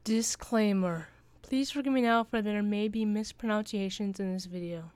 Disclaimer. Please forgive me now for there may be mispronunciations in this video.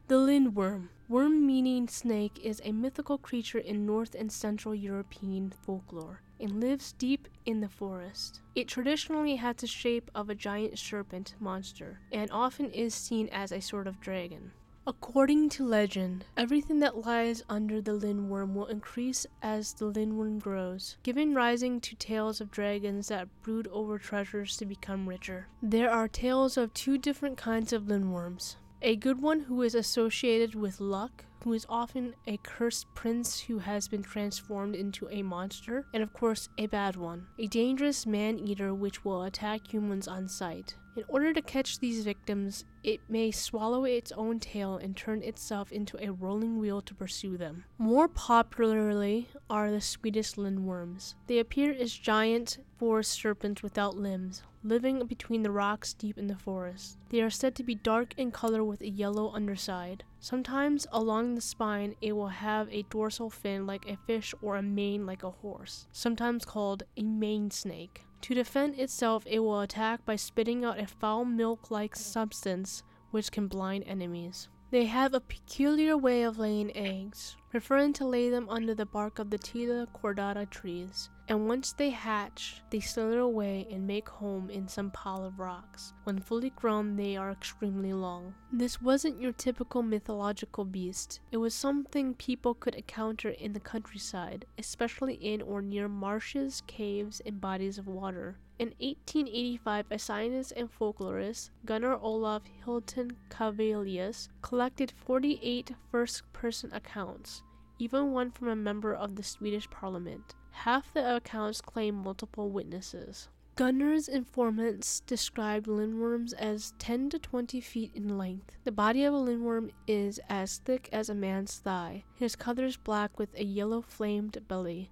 The Lindworm, worm meaning snake, is a mythical creature in North and Central European folklore and lives deep in the forest. It traditionally has the shape of a giant serpent monster and often is seen as a sort of dragon. According to legend, everything that lies under the Lindworm will increase as the Lindworm grows, giving rising to tales of dragons that brood over treasures to become richer. There are tales of two different kinds of Lindworms. A good one who is associated with luck, who is often a cursed prince who has been transformed into a monster, and of course a bad one, a dangerous man-eater which will attack humans on sight. In order to catch these victims, it may swallow its own tail and turn itself into a rolling wheel to pursue them. More popularly are the Swedish Lindworms. They appear as giant forest serpents without limbs, living between the rocks deep in the forest. They are said to be dark in color with a yellow underside. Sometimes along the spine it will have a dorsal fin like a fish or a mane like a horse, sometimes called a mane snake. To defend itself, it will attack by spitting out a foul milk-like substance which can blind enemies. They have a peculiar way of laying eggs, preferring to lay them under the bark of the Tila cordata trees, and once they hatch, they slither away and make home in some pile of rocks. When fully grown, they are extremely long. This wasn't your typical mythological beast. It was something people could encounter in the countryside, especially in or near marshes, caves, and bodies of water. In 1885, a scientist and folklorist, Gunnar Olaf Hilton Cavelius, collected 48 first-person accounts, even one from a member of the Swedish parliament. Half the accounts claim multiple witnesses. Gunnar's informants described lindworms as 10 to 20 feet in length. The body of a lindworm is as thick as a man's thigh. His color is black with a yellow flamed belly.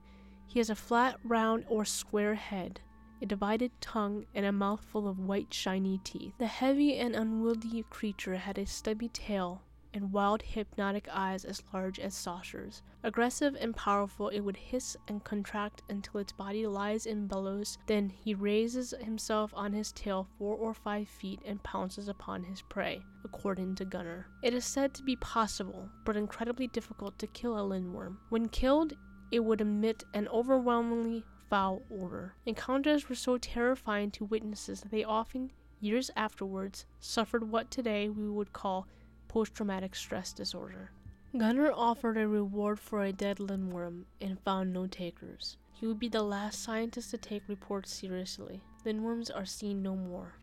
He has a flat, round, or square head, a divided tongue, and a mouth full of white shiny teeth. The heavy and unwieldy creature had a stubby tail and wild hypnotic eyes as large as saucers. Aggressive and powerful, it would hiss and contract until its body lies in billows, then he raises himself on his tail 4 or 5 feet and pounces upon his prey, according to Gunnar. It is said to be possible, but incredibly difficult to kill a lindworm. When killed, it would emit an overwhelmingly foul odor. Encounters were so terrifying to witnesses that they often, years afterwards, suffered what today we would call post-traumatic stress disorder. Gunnar offered a reward for a dead lindworm and found no takers. He would be the last scientist to take reports seriously. Lindworms are seen no more.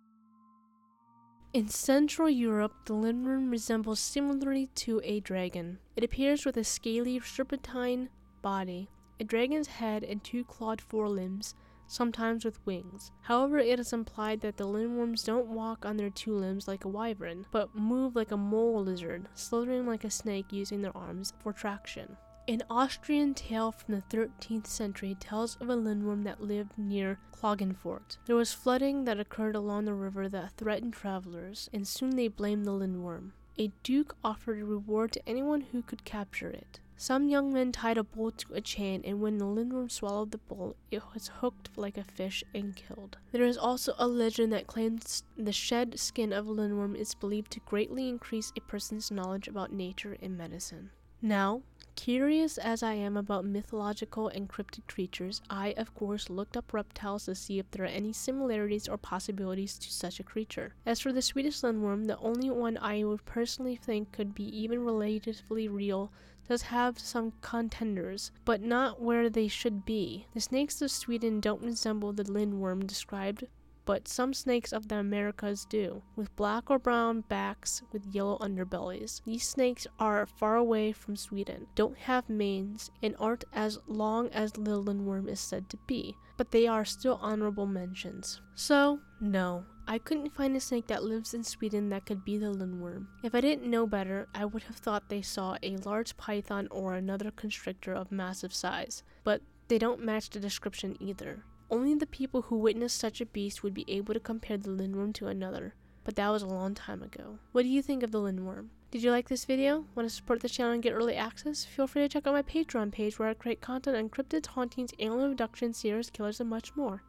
In Central Europe, the lindworm resembles similarly to a dragon. It appears with a scaly serpentine body, a dragon's head, and 2 clawed forelimbs, sometimes with wings. However, it is implied that the lindworms don't walk on their 2 limbs like a wyvern, but move like a mole lizard, slithering like a snake using their arms for traction. An Austrian tale from the 13th century tells of a lindworm that lived near Klagenfurt. There was flooding that occurred along the river that threatened travelers, and soon they blamed the lindworm. A duke offered a reward to anyone who could capture it. Some young men tied a bull to a chain, and when the lindworm swallowed the bull, it was hooked like a fish and killed. There is also a legend that claims the shed skin of a lindworm is believed to greatly increase a person's knowledge about nature and medicine. Now, curious as I am about mythological and cryptid creatures, I of course looked up reptiles to see if there are any similarities or possibilities to such a creature. As for the Swedish lindworm, the only one I would personally think could be even relatively real does have some contenders, but not where they should be. The snakes of Sweden don't resemble the lindworm described, but some snakes of the Americas do, with black or brown backs with yellow underbellies. These snakes are far away from Sweden, don't have manes, and aren't as long as the lindworm is said to be, but they are still honorable mentions. So, no, I couldn't find a snake that lives in Sweden that could be the lindworm. If I didn't know better, I would have thought they saw a large python or another constrictor of massive size, but they don't match the description either. Only the people who witnessed such a beast would be able to compare the Lindworm to another, but that was a long time ago. What do you think of the Lindworm? Did you like this video? Want to support the channel and get early access? Feel free to check out my Patreon page where I create content on cryptids, hauntings, alien abductions, serial killers, and much more.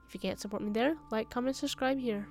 If you can't support me there, like, comment, subscribe here.